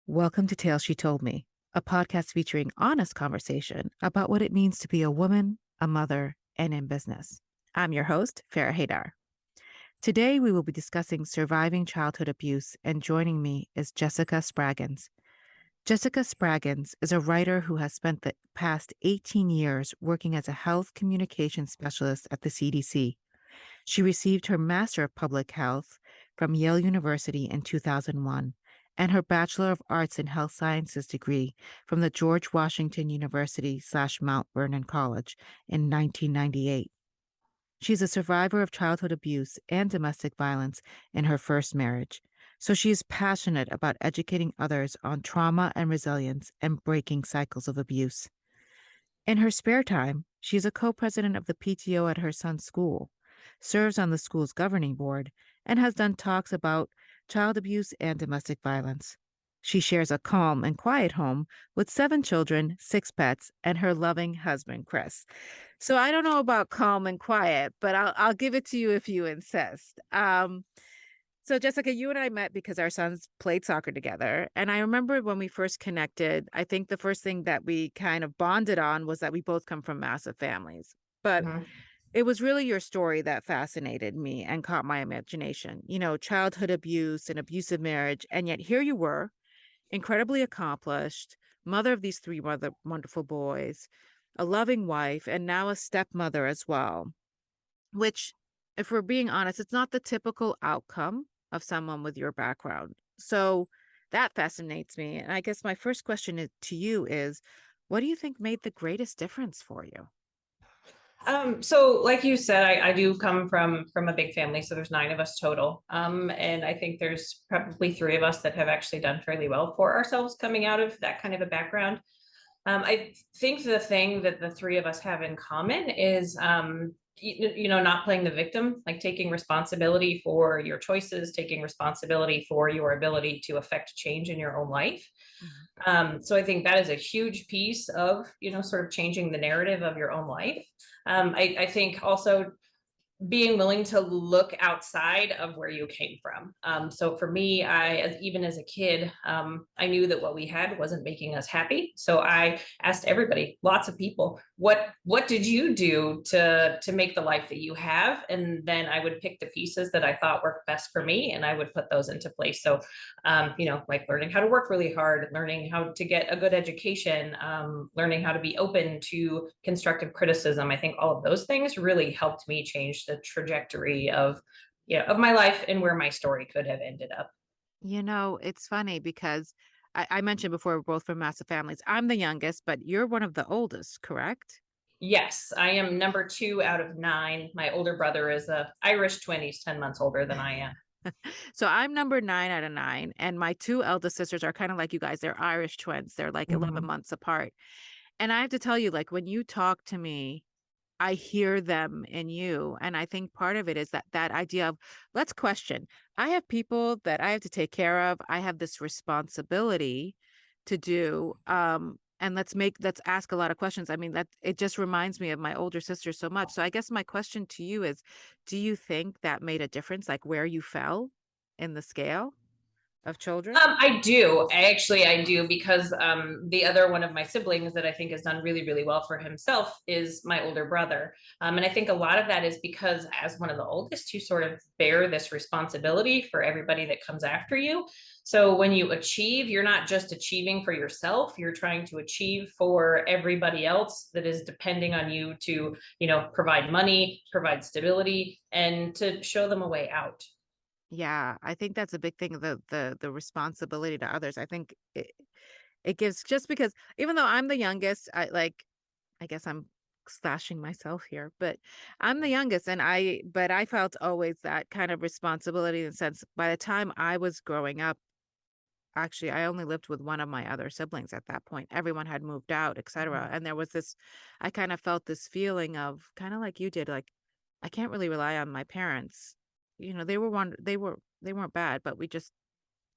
Welcome to Tales She Told Me, a podcast featuring honest conversation about what it means to be a woman, a mother, and in business. I'm your host, Farrah Haidar. Today, we will be discussing surviving childhood abuse, and joining me is Jessica Spraggins. Jessica Spraggins is a writer who has spent the past 18 years working as a health communication specialist at the CDC. She received her Master of Public Health from Yale University in 2001 and her Bachelor of Arts in Health Sciences degree from the George Washington University/Mount Vernon College in 1998. She's a survivor of childhood abuse and domestic violence in her first marriage, so she is passionate about educating others on trauma and resilience and breaking cycles of abuse. In her spare time, she is a co-president of the PTO at her son's school, serves on the school's governing board, and has done talks about child abuse and domestic violence. She shares a calm and quiet home with 7 children, 6 pets, and her loving husband, Chris. So I don't know about calm and quiet, but I'll give it to you if you insist. So Jessica, you and I met because our sons played soccer together. And I remember when we first connected, I think the first thing that we kind of bonded on was that we both come from massive families. But Mhm. it was really your story that fascinated me and caught my imagination. Childhood abuse and abusive marriage. And yet here you were, incredibly accomplished, mother of these 3 wonderful boys, a loving wife, and now a stepmother as well, which, if we're being honest, it's not the typical outcome of someone with your background. So that fascinates me. And I guess my first question to you is, what do you think made the greatest difference for you? So like you said, I do come from a big family, so there's 9 of us total. And I think there's probably 3 of us that have actually done fairly well for ourselves coming out of that kind of a background. I think the thing that the 3 of us have in common is, not playing the victim, like taking responsibility for your choices, taking responsibility for your ability to affect change in your own life. Mhm. So I think that is a huge piece of, sort of changing the narrative of your own life. I think also being willing to look outside of where you came from. So for me, even as a kid, I knew that what we had wasn't making us happy. So I asked everybody, lots of people, what did you do to make the life that you have? And then I would pick the pieces that I thought worked best for me, and I would put those into place. So, like learning how to work really hard, learning how to get a good education, learning how to be open to constructive criticism. I think all of those things really helped me change the trajectory of my life and where my story could have ended up. It's funny because I mentioned before we're both from massive families. I'm the youngest, but you're one of the oldest, correct? Yes, I am number 2 out of 9. My older brother is a Irish twin. He's 10 months older than I am. So I'm number 9 out of 9, and my 2 eldest sisters are kind of like you guys. They're Irish twins. They're like 11 Mhm. months apart. And I have to tell you, like, when you talk to me, I hear them in you. And I think part of it is that idea of, let's question. I have people that I have to take care of. I have this responsibility to do. And let's ask a lot of questions. I mean, that it just reminds me of my older sister so much. So I guess my question to you is, do you think that made a difference, like where you fell in the scale of children? I do because the other one of my siblings that I think has done really, really well for himself is my older brother. And I think a lot of that is because, as one of the oldest, you sort of bear this responsibility for everybody that comes after you. So when you achieve, you're not just achieving for yourself, you're trying to achieve for everybody else that is depending on you to, provide money, provide stability, and to show them a way out. Yeah, I think that's a big thing, the responsibility to others. I think it gives, just because even though I'm the youngest, I guess I'm slashing myself here, but I'm the youngest, but I felt always that kind of responsibility, in the sense by the time I was growing up, actually I only lived with one of my other siblings at that point. Everyone had moved out, etc. And there was this, I kind of felt this feeling of kind of like you did, like I can't really rely on my parents. They weren't bad, but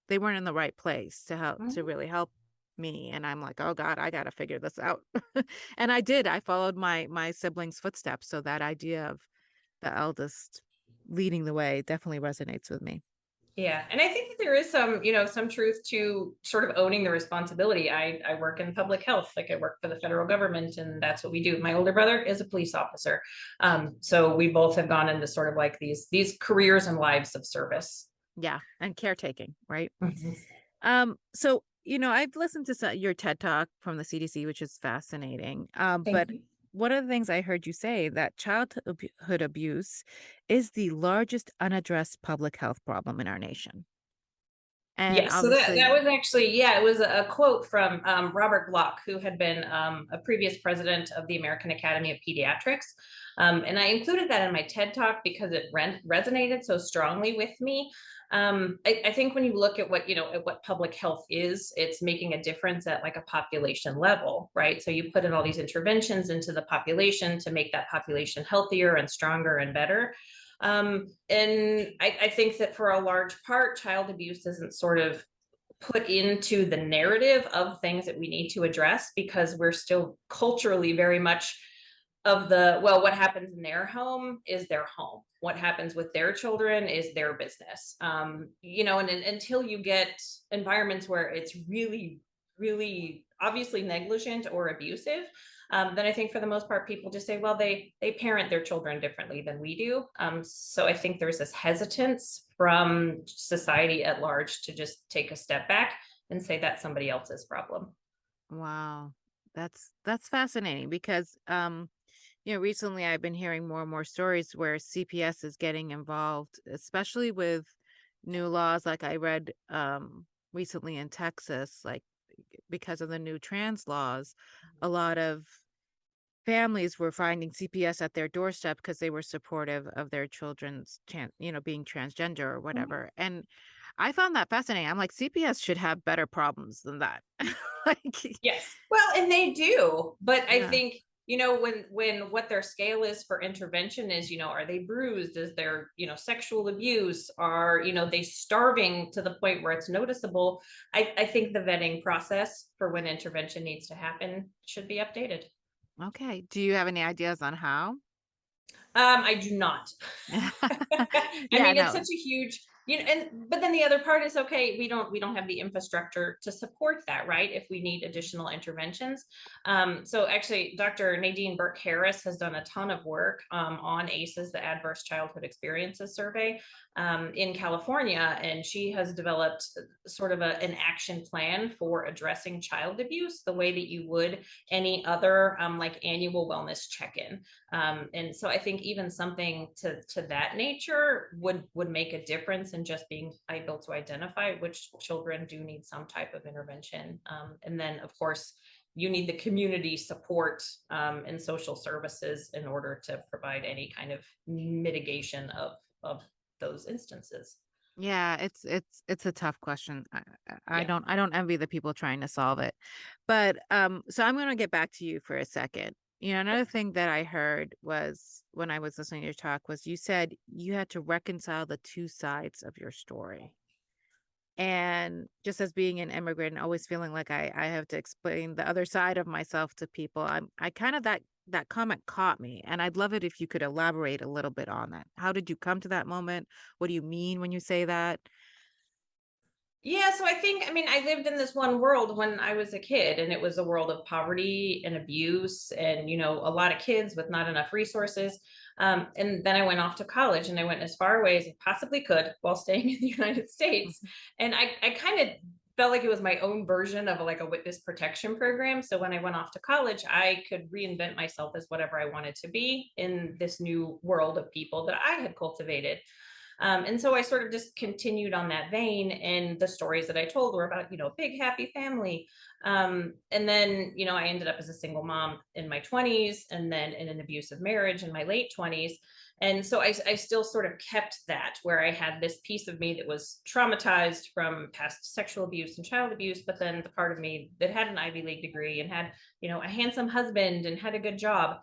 they weren't in the right place to Mhm. really help me. And I'm like, oh God, I gotta figure this out. And I did. I followed my siblings' footsteps. So that idea of the eldest leading the way definitely resonates with me. Yeah, and I think that there is some, some truth to sort of owning the responsibility. I work in public health, like I work for the federal government, and that's what we do. My older brother is a police officer. So we both have gone into sort of like these careers and lives of service. Yeah, and caretaking, right? Mhm. So, I've listened to your TED Talk from the CDC, which is fascinating. Thank But you. one of the things I heard you say that childhood abuse is the largest unaddressed public health problem in our nation. And Yes, so that obviously, was actually, yeah, it was a quote from Robert Block, who had been a previous president of the American Academy of Pediatrics. And I included that in my TED Talk because it resonated so strongly with me. I think when you look at at what public health is, it's making a difference at like a population level, right? So you put in all these interventions into the population to make that population healthier and stronger and better. And I think that for a large part, child abuse isn't sort of put into the narrative of things that we need to address because we're still culturally very much of the, well, what happens in their home is their home. What happens with their children is their business. And until you get environments where it's really, really obviously negligent or abusive, then I think for the most part, people just say, well, they parent their children differently than we do. So I think there's this hesitance from society at large to just take a step back and say that's somebody else's problem. wow, that's fascinating because recently I've been hearing more and more stories where CPS is getting involved, especially with new laws. Like I read recently in Texas, like because of the new trans laws, a lot of families were finding CPS at their doorstep because they were supportive of their children's being transgender or Mhm. whatever. And I found that fascinating. I'm like, CPS should have better problems than that. Like, Yes. Well, and they do, but I yeah. think, when what their scale is for intervention is, are they bruised? Is there, sexual abuse? Are, they starving to the point where it's noticeable? I think the vetting process for when intervention needs to happen should be updated. Okay. Do you have any ideas on how? I do not. I Yeah, mean, it's no. such a huge, and but then the other part is, okay, we don't have the infrastructure to support that, right? If we need additional interventions. So actually, Dr. Nadine Burke Harris has done a ton of work on ACEs, the Adverse Childhood Experiences Survey, in California, and she has developed sort of an action plan for addressing child abuse the way that you would any other like annual wellness check-in. And so I think even something to that nature would make a difference in just being able to identify which children do need some type of intervention. And then, of course, you need the community support and social services in order to provide any kind of mitigation of those instances. Yeah, it's a tough question. I Yeah. don't envy the people trying to solve it. But so I'm going to get back to you for a second. Another thing that I heard was when I was listening to your talk was you said you had to reconcile the two sides of your story. And just as being an immigrant, always feeling like I have to explain the other side of myself to people, I kind of that comment caught me. And I'd love it if you could elaborate a little bit on that. How did you come to that moment? What do you mean when you say that? Yeah, so I mean, I lived in this one world when I was a kid, and it was a world of poverty and abuse, and a lot of kids with not enough resources. And then I went off to college, and I went as far away as I possibly could while staying in the United States. And I kind of felt like it was my own version of like a witness protection program. So when I went off to college, I could reinvent myself as whatever I wanted to be in this new world of people that I had cultivated. And so I sort of just continued on that vein. And the stories that I told were about, big, happy family. And then, I ended up as a single mom in my 20s and then in an abusive marriage in my late 20s. And so I still sort of kept that where I had this piece of me that was traumatized from past sexual abuse and child abuse, but then the part of me that had an Ivy League degree and had, a handsome husband and had a good job.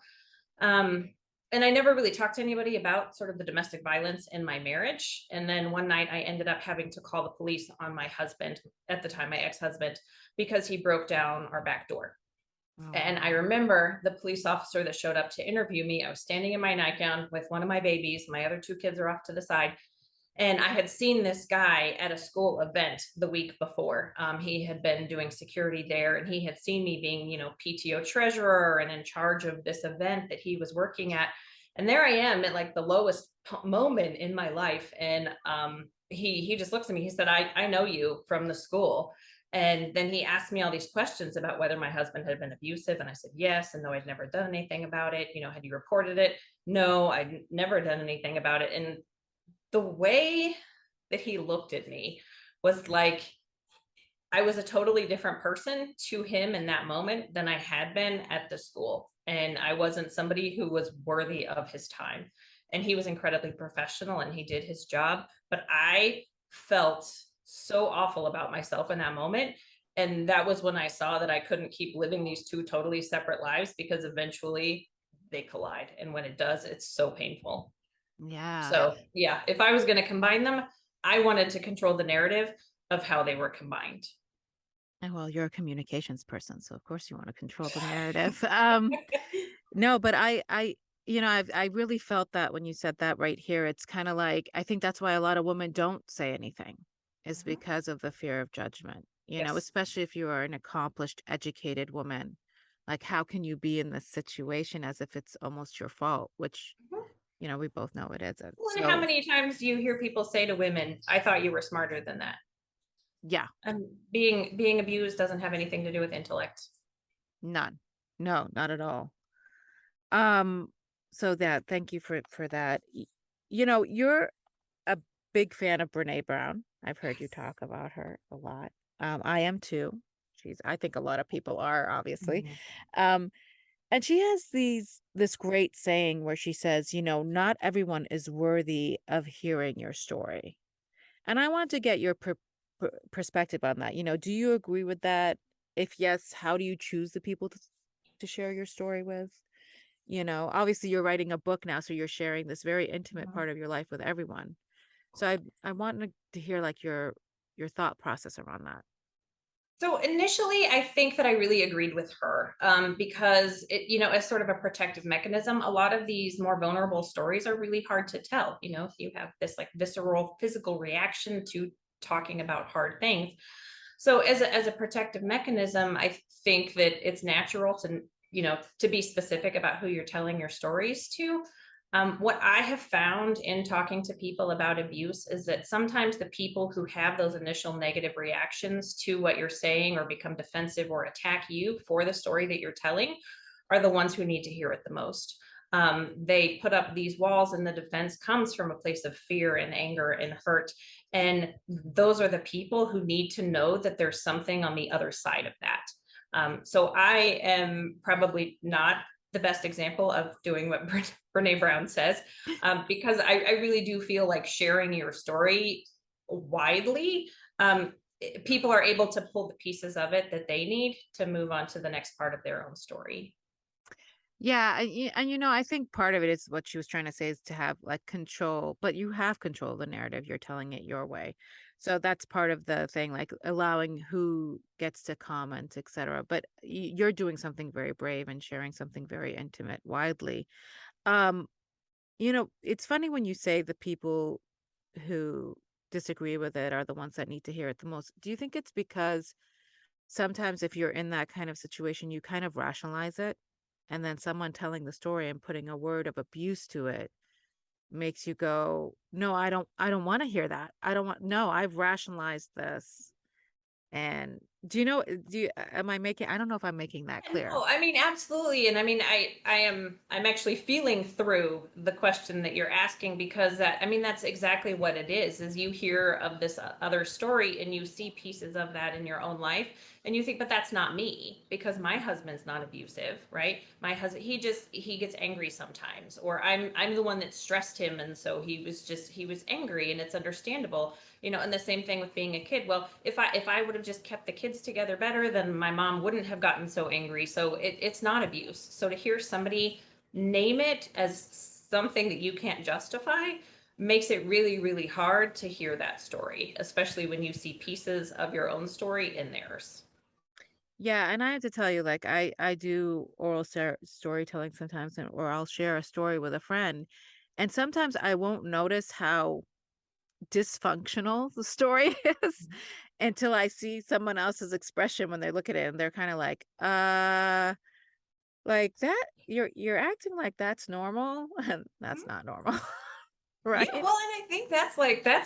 Um, and I never really talked to anybody about sort of the domestic violence in my marriage. And then one night I ended up having to call the police on my husband, at the time, my ex-husband, because he broke down our back door. Oh, And I wow. remember the police officer that showed up to interview me. I was standing in my nightgown with one of my babies. My other two kids are off to the side. And I had seen this guy at a school event the week before. He had been doing security there, and he had seen me being, PTO treasurer and in charge of this event that he was working at. And there I am at like the lowest moment in my life. And he just looks at me. He said, I know you from the school. And then he asked me all these questions about whether my husband had been abusive. And I said, yes. And no, I'd never done anything about it. Had you reported it? No, I'd never done anything about it. And the way that he looked at me was like I was a totally different person to him in that moment than I had been at the school. And I wasn't somebody who was worthy of his time. And he was incredibly professional and he did his job. But I felt so awful about myself in that moment. And that was when I saw that I couldn't keep living these two totally separate lives, because eventually they collide. And when it does, it's so painful. Yeah. So yeah, if I was going to combine them, I wanted to control the narrative of how they were combined. And well, you're a communications person, so of course you want to control the narrative. No, but I really felt that when you said that right here. It's kind of like I think that's why a lot of women don't say anything, is Mhm. because of the fear of judgment. Yes. Especially if you are an accomplished, educated woman. Like, how can you be in this situation as if it's almost your fault, which, Mhm. we both know it isn't. Well, and how So, many times do you hear people say to women, "I thought you were smarter than that"? yeah, And being abused doesn't have anything to do with intellect. none. No, not at all. Um, so that thank you for that. You're a big fan of Brene Brown. I've heard you Yes. talk about her a lot. I am too. I think a lot of people are, obviously. Mhm. Um, and she has this great saying where she says, not everyone is worthy of hearing your story. And I want to get your perspective on that. Do you agree with that? If yes, how do you choose the people to share your story with? Obviously you're writing a book now, so you're sharing this very intimate Mhm. part of your life with everyone. So I wanted to hear like your thought process around that. So initially, I think that I really agreed with her, because as sort of a protective mechanism, a lot of these more vulnerable stories are really hard to tell. If you have this like visceral physical reaction to talking about hard things. So as a protective mechanism, I think that it's natural to be specific about who you're telling your stories to. What I have found in talking to people about abuse is that sometimes the people who have those initial negative reactions to what you're saying or become defensive or attack you for the story that you're telling are the ones who need to hear it the most. They put up these walls, and the defense comes from a place of fear and anger and hurt. And those are the people who need to know that there's something on the other side of that. So I am probably not the best example of doing what Brene Brown says, because I really do feel like sharing your story widely, people are able to pull the pieces of it that they need to move on to the next part of their own story. Yeah, and I think part of it is what she was trying to say is to have like control, but you have control of the narrative. You're telling it your way. So that's part of the thing, like allowing who gets to comment, etc. But you're doing something very brave and sharing something very intimate widely. Um, it's funny when you say the people who disagree with it are the ones that need to hear it the most. Do you think it's because sometimes if you're in that kind of situation, you kind of rationalize it, and then someone telling the story and putting a word of abuse to it makes you go, "No, I don't want to hear that. I don't want no, I've rationalized this." And am I making I don't know if I'm making that clear. No, I mean, absolutely. And I mean, I'm actually feeling through the question that you're asking, because that's exactly what it is you hear of this other story and you see pieces of that in your own life, and you think, but that's not me, because my husband's not abusive, right? My husband, he gets angry sometimes, or I'm the one that stressed him. And so he was angry, and it's understandable. And the same thing with being a kid. Well, if I would have just kept the kids together better, then my mom wouldn't have gotten so angry. So it's not abuse. So to hear somebody name it as something that you can't justify makes it really, really hard to hear that story, especially when you see pieces of your own story in theirs. Yeah, and I have to tell you, like I do oral storytelling sometimes, or I'll share a story with a friend, and sometimes I won't notice how dysfunctional the story is Mhm. until I see someone else's expression when they look at it and they're kind of like that you're acting like that's normal and that's not normal. Yeah, Right? well, and I think that's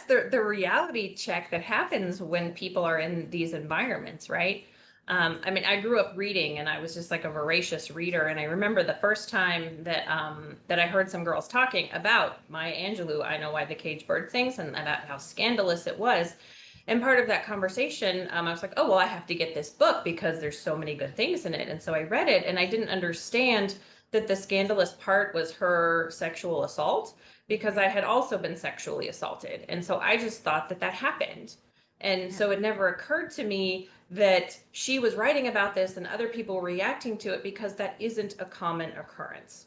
the reality check that happens when people are in these environments, right? I mean, I grew up reading, and I was just like a voracious reader. And I remember the first time that I heard some girls talking about Maya Angelou, I Know Why the Caged Bird Sings, and about how scandalous it was. And part of that conversation, I was like, oh, well, I have to get this book because there's so many good things in it. And so I read it, and I didn't understand that the scandalous part was her sexual assault, because I had also been sexually assaulted. And so I just thought that that happened. And Yeah. so it never occurred to me that she was writing about this and other people were reacting to it, because that isn't a common occurrence.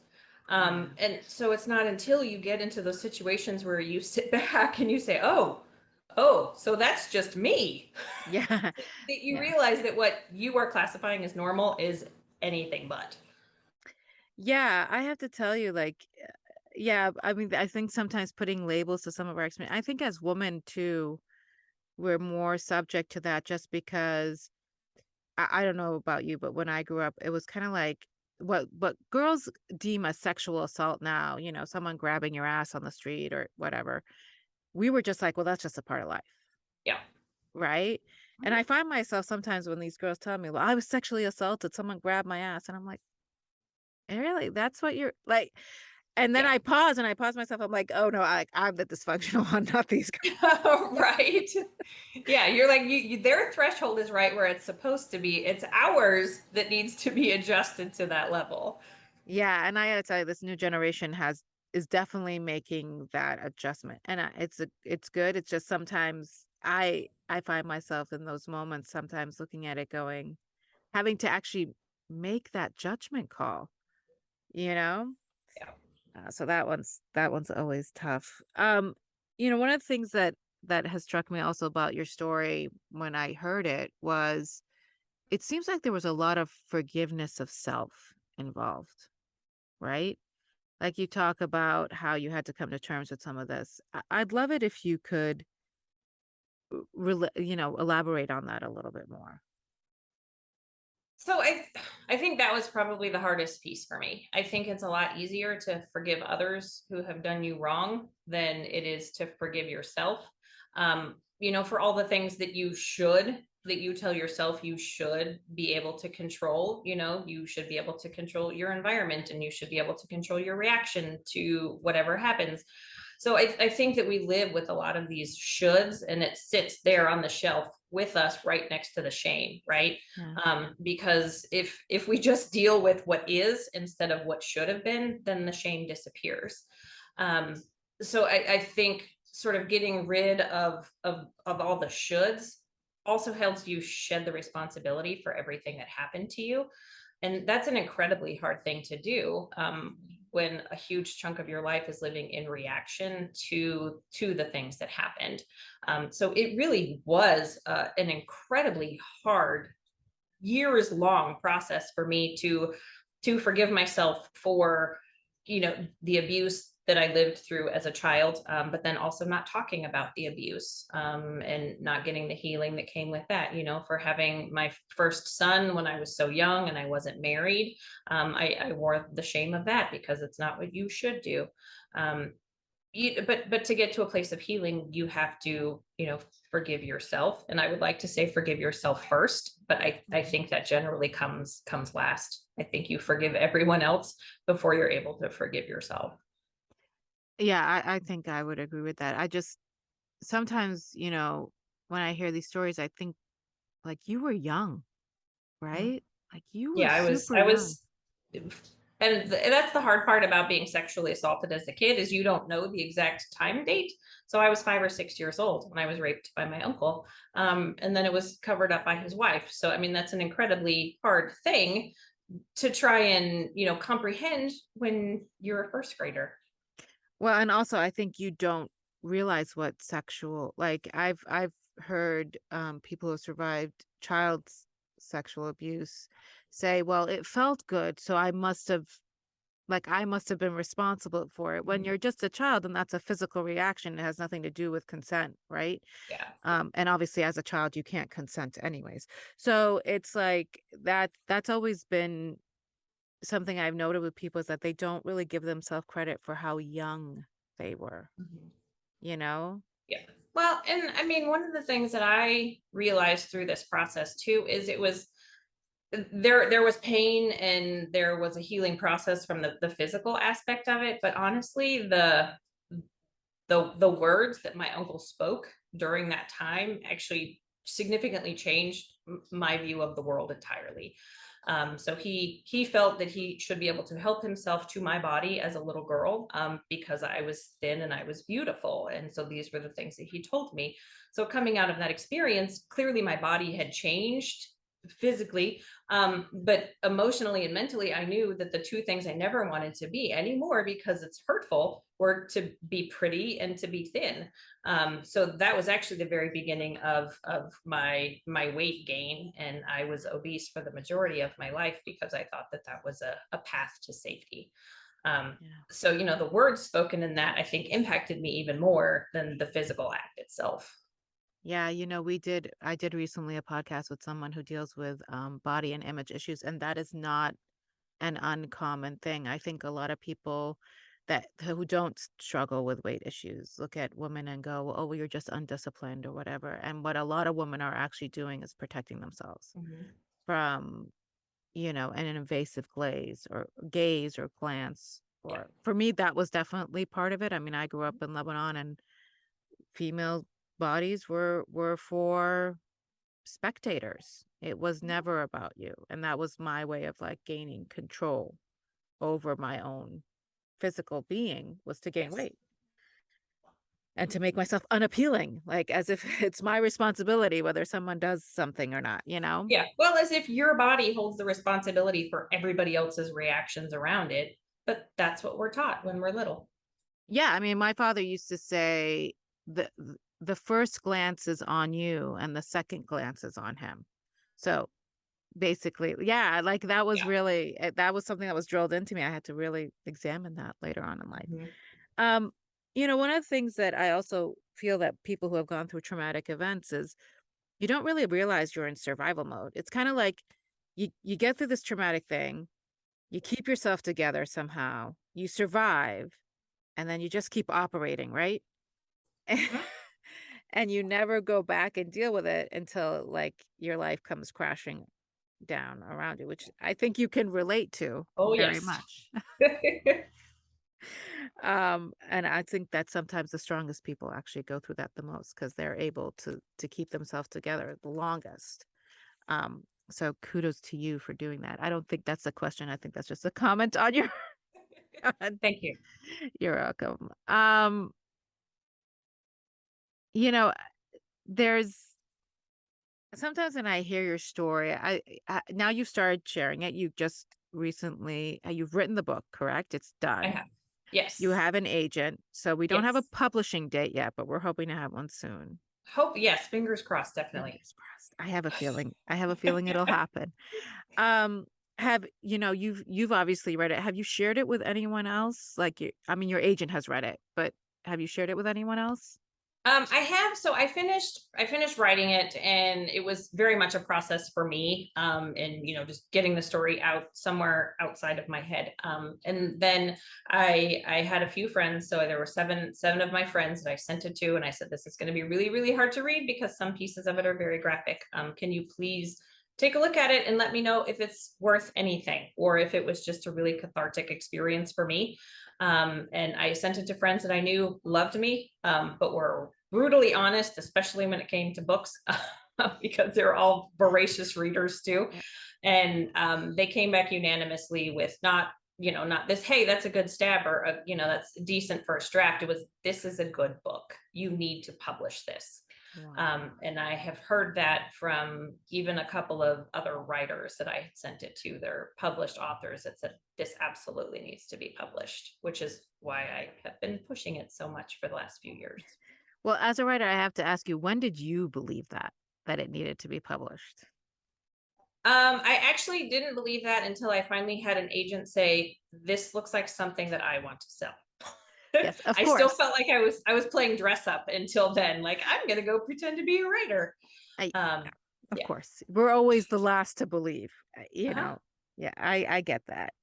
Yeah. And so it's not until you get into those situations where you sit back and you say, oh, so that's just me, Yeah. that you Yeah. realize that what you are classifying as normal is anything but. Yeah, I have to tell you, yeah, I mean, I think sometimes putting labels to some of our experience, I think as women too, we're more subject to that just because I don't know about you, but when I grew up, it was kind of like what girls deem a sexual assault now, someone grabbing your ass on the street or whatever. We were just like, well, that's just a part of life, Yeah. right? And I find myself sometimes when these girls tell me, well, I was sexually assaulted, someone grabbed my ass, and I'm like, really? That's what you're like? And then Yeah. I pause myself. I'm like, "Oh, no, I'm the dysfunctional one, not these girls." Right. Yeah, you're like their threshold is right where it's supposed to be. It's ours that needs to be adjusted to that level. Yeah, and I gotta tell you, this new generation is definitely making that adjustment, and it's good. It's just sometimes I find myself in those moments sometimes looking at it going having to actually make that judgment call, you know? Yeah. So that one's always tough. One of the things that has struck me also about your story when I heard it was it seems like there was a lot of forgiveness of self involved, right? Like you talk about how you had to come to terms with some of this. I'd love it if you could, elaborate on that a little bit more. So I think that was probably the hardest piece for me. I think it's a lot easier to forgive others who have done you wrong than it is to forgive yourself. For all the things that you tell yourself you should be able to control. You should be able to control your environment, and you should be able to control your reaction to whatever happens. So I think that we live with a lot of these shoulds, and it sits there on the shelf with us right next to the shame, right? Yeah. Because if we just deal with what is instead of what should have been, then the shame disappears. Um, so I think sort of getting rid of all the shoulds also helps you shed the responsibility for everything that happened to you, and that's an incredibly hard thing to do, when a huge chunk of your life is living in reaction to the things that happened. So it really was an incredibly hard, years long process for me to forgive myself for the abuse that I lived through as a child, but then also not talking about the abuse, and not getting the healing that came with that. For having my first son when I was so young and I wasn't married, I wore the shame of that because it's not what you should do. Um, but to get to a place of healing, you have to forgive yourself, and I would like to say forgive yourself first, but I Mhm. think that generally comes last. I think you forgive everyone else before you're able to forgive yourself. Yeah, I think I would agree with that. I just sometimes, when I hear these stories, I think like you were young, Mhm. right? Like you were Yeah, i was super i young. was and that's the hard part about being sexually assaulted as a kid, is you don't know the exact time date. So I was 5 or 6 years old when I was raped by my uncle, and then it was covered up by his wife. So I mean, that's an incredibly hard thing to try and comprehend when you're a first grader. Well, and also I think you don't realize what sexual like I've heard people who survived sexual abuse say, well, it felt good, so I must have Like I must have been responsible for it. When Mhm. you're just a child, and that's a physical reaction, it has nothing to do with consent, right? Yeah. And obviously as a child you can't consent anyways. So it's like that's always been something I've noted with people, is that they don't really give themselves credit for how young they were, Mhm. you know? Yeah. Well, and I mean, one of the things that I realized through this process too is it was there was pain and there was a healing process from the physical aspect of it, but honestly, the words that my uncle spoke during that time actually significantly changed my view of the world entirely. So he felt that he should be able to help himself to my body as a little girl, because I was thin and I was beautiful, and so these were the things that he told me. So coming out of that experience, clearly my body had changed physically, but emotionally and mentally, I knew that the two things I never wanted to be anymore, because it's hurtful, were to be pretty and to be thin. So that was actually the very beginning of my weight gain, and I was obese for the majority of my life because I thought that that was a path to safety. Um, Yeah. so the words spoken in that, I think, impacted me even more than the physical act itself. Yeah, I did recently a podcast with someone who deals with body and image issues, and that is not an uncommon thing. I think a lot of people that who don't struggle with weight issues look at women and go, "Oh, well, you're just undisciplined or whatever." And what a lot of women are actually doing is protecting themselves Mhm. from, an invasive gaze or glance. Yeah. Or for me, that was definitely part of it. I mean, I grew up in Lebanon, and female bodies were for spectators. It was never about you. And that was my way of like gaining control over my own physical being, was to gain Yes. weight and to make myself unappealing, like as if it's my responsibility whether someone does something or not, you know? Yeah. Well, as if your body holds the responsibility for everybody else's reactions around it. But that's what we're taught when we're little. Yeah, I mean, my father used to say the first glance is on you and the second glance is on him. So basically, yeah, like that was Yeah. really that was something that was drilled into me. I had to really examine that later on in life. Mhm. Um, one of the things that I also feel that people who have gone through traumatic events is you don't really realize you're in survival mode. It's kind of like you get through this traumatic thing, you keep yourself together somehow, you survive, and then you just keep operating, right? Mhm. And you never go back and deal with it until like your life comes crashing down around you, which I think you can relate to Oh, very yes. much. And I think that sometimes the strongest people actually go through that the most because they're able to keep themselves together the longest. So kudos to you for doing that. I don't think that's a question. I think that's just a comment on your on- Thank you. you're welcome. You know, there's sometimes when I hear your story, now you've started sharing it. You just recently you've written the book, correct? It's I done. have. You Yes. have an agent, so we don't have a Yes. publishing date yet, but we're hoping to have one soon. Hope, yes, fingers crossed, definitely. Fingers crossed. I have a feeling. I have a feeling it'll happen. Um, you've obviously read it. Have you shared it with anyone else? I mean, your agent has read it, but have you shared it with anyone else? I have. So I finished writing it, and it was very much a process for me. And just getting the story out somewhere outside of my head. And then I had a few friends. So there were seven of my friends that I sent it to, and I said, this is going to be really, really hard to read because some pieces of it are very graphic. Can you please take a look at it and let me know if it's worth anything, or if it was just a really cathartic experience for me. And I sent it to friends that I knew loved me, but were brutally honest, especially when it came to books, because they're all voracious readers too. Yeah. And they came back unanimously with not this, hey, that's a good stab, or that's decent first draft. It was, this is a good book. You need to publish this. Wow. And I have heard that from even a couple of other writers that I had sent it to. They're published authors that said this absolutely needs to be published, which is why I have been pushing it so much for the last few years. Well, as a writer, I have to ask you, when did you believe that it needed to be published? I actually didn't believe that until I finally had an agent say, "This looks like something that I want to sell." Yes, of I still course. felt like I was playing dress up until then. Like, I'm gonna go pretend to be a writer. I Um, Of yeah. course. We're always the last to believe, Uh-huh. Yeah, I get that.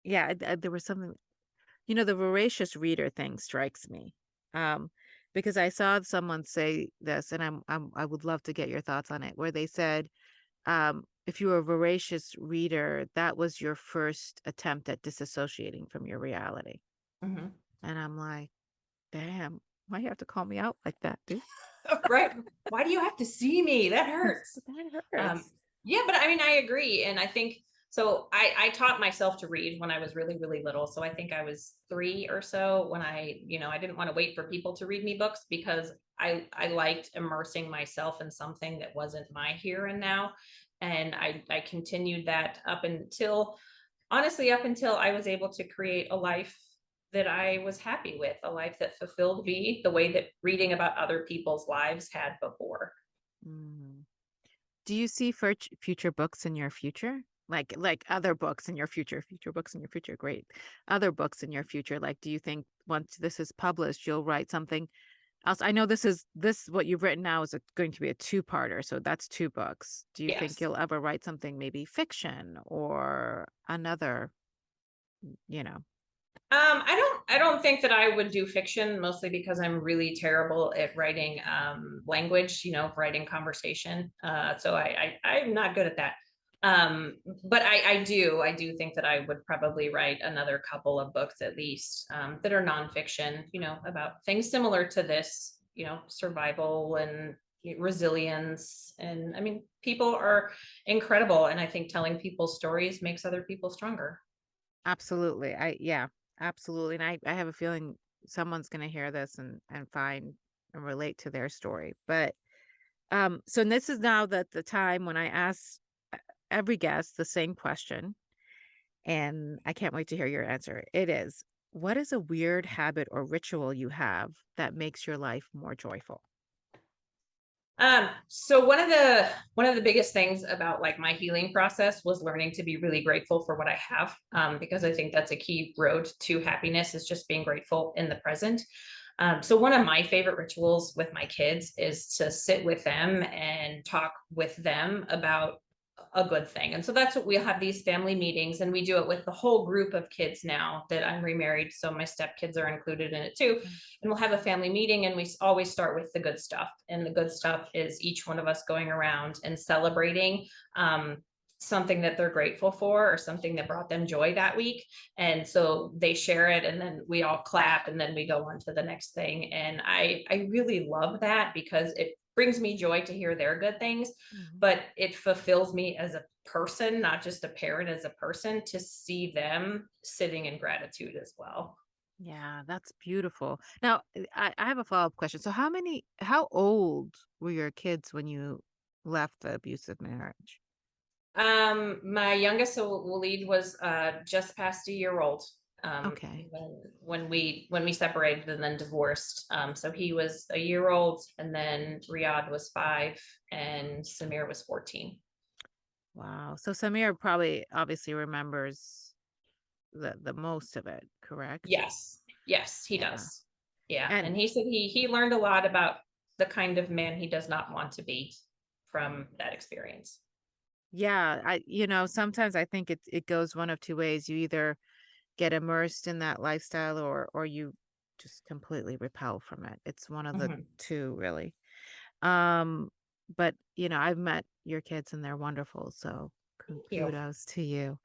Yeah, there was something, the voracious reader thing strikes me. Um, because I saw someone say this, and I would love to get your thoughts on it, where they said, if you were a voracious reader, that was your first attempt at disassociating from your reality. Mhm. And I'm like, damn, why you have to call me out like that, dude? Right. Why do you have to see me? That hurts. That Um, hurts. yeah, but I mean, I agree, and I think so. I taught myself to read when I was really really little. So I think I was 3 or so when I didn't want to wait for people to read me books because I liked immersing myself in something that wasn't my here and now, and I continued that up until honestly up until I was able to create a life that I was happy with, a life that fulfilled me the way that reading about other people's lives had before. Mm. Do you see future books in your future? Like other books in your future books in your future, great. Other books in your future, like do you think once this is published, you'll write something else? I know this what you've written now is going to be a two-parter, so that's two books. Do you think Yes. you'll ever write something maybe fiction or another, you know? I don't think that I would do fiction mostly because I'm really terrible at writing language, writing conversation. So I'm not good at that. But I do think that I would probably write another couple of books at least that are nonfiction, about things similar to this, survival and resilience. And I mean, people are incredible. And I think telling people stories makes other people stronger. Absolutely. Yeah, absolutely. And I have a feeling someone's going to hear this and find and relate to their story. But so this is now the time when I ask every guest the same question, and I can't wait to hear your answer. It is, what is a weird habit or ritual you have that makes your life more joyful? So one of the biggest things about like my healing process was learning to be really grateful for what I have, because I think that's a key road to happiness is just being grateful in the present. So one of my favorite rituals with my kids is to sit with them and talk with them about a good thing. And so that's what we'll have these family meetings, and we do it with the whole group of kids now that I'm remarried. So my stepkids are included in it too. Mm. And we'll have a family meeting, and we always start with the good stuff. And the good stuff is each one of us going around and celebrating something that they're grateful for or something that brought them joy that week. And so they share it, and then we all clap, and then we go on to the next thing. And I really love that because it brings me joy to hear their good things, Mhm. but it fulfills me as a person, not just a parent, as a person, to see them sitting in gratitude as well. Yeah, that's beautiful. Now, I have a follow-up question. So how old were your kids when you left the abusive marriage? My youngest Waleed was just past a year old Okay. when we separated and then divorced. So he was a year old, and then Riyadh was 5, and Samir was 14. Wow. So Samir probably obviously remembers the most of it, correct? Yes, yes, he Yeah. does. Yeah, And and he said he learned a lot about the kind of man he does not want to be from that experience. yeah, sometimes I think it goes one of two ways. You either get immersed in that lifestyle or you just completely repel from it. It's one of the Mhm. two, really. Um, but I've met your kids and they're wonderful, so Thank you. kudos to you.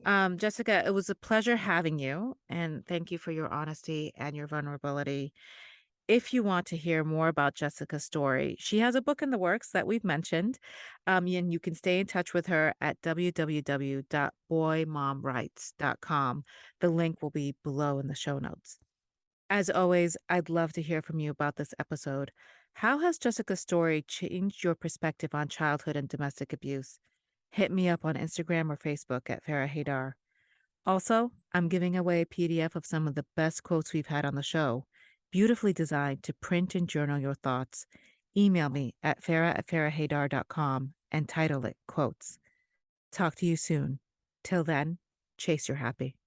Jessica, it was a pleasure having you, and thank you for your honesty and your vulnerability. If you want to hear more about Jessica's story, she has a book in the works that we've mentioned. And you can stay in touch with her at www.boymomwrites.com. The link will be below in the show notes. As always, I'd love to hear from you about this episode. How has Jessica's story changed your perspective on childhood and domestic abuse? Hit me up on Instagram or Facebook at Farrah Haidar. Also, I'm giving away a PDF of some of the best quotes we've had on the show, beautifully designed to print and journal your thoughts. Email me at farrah@farrahhaidar.com and title it, quotes, "Talk to you soon. Till then, chase your happy."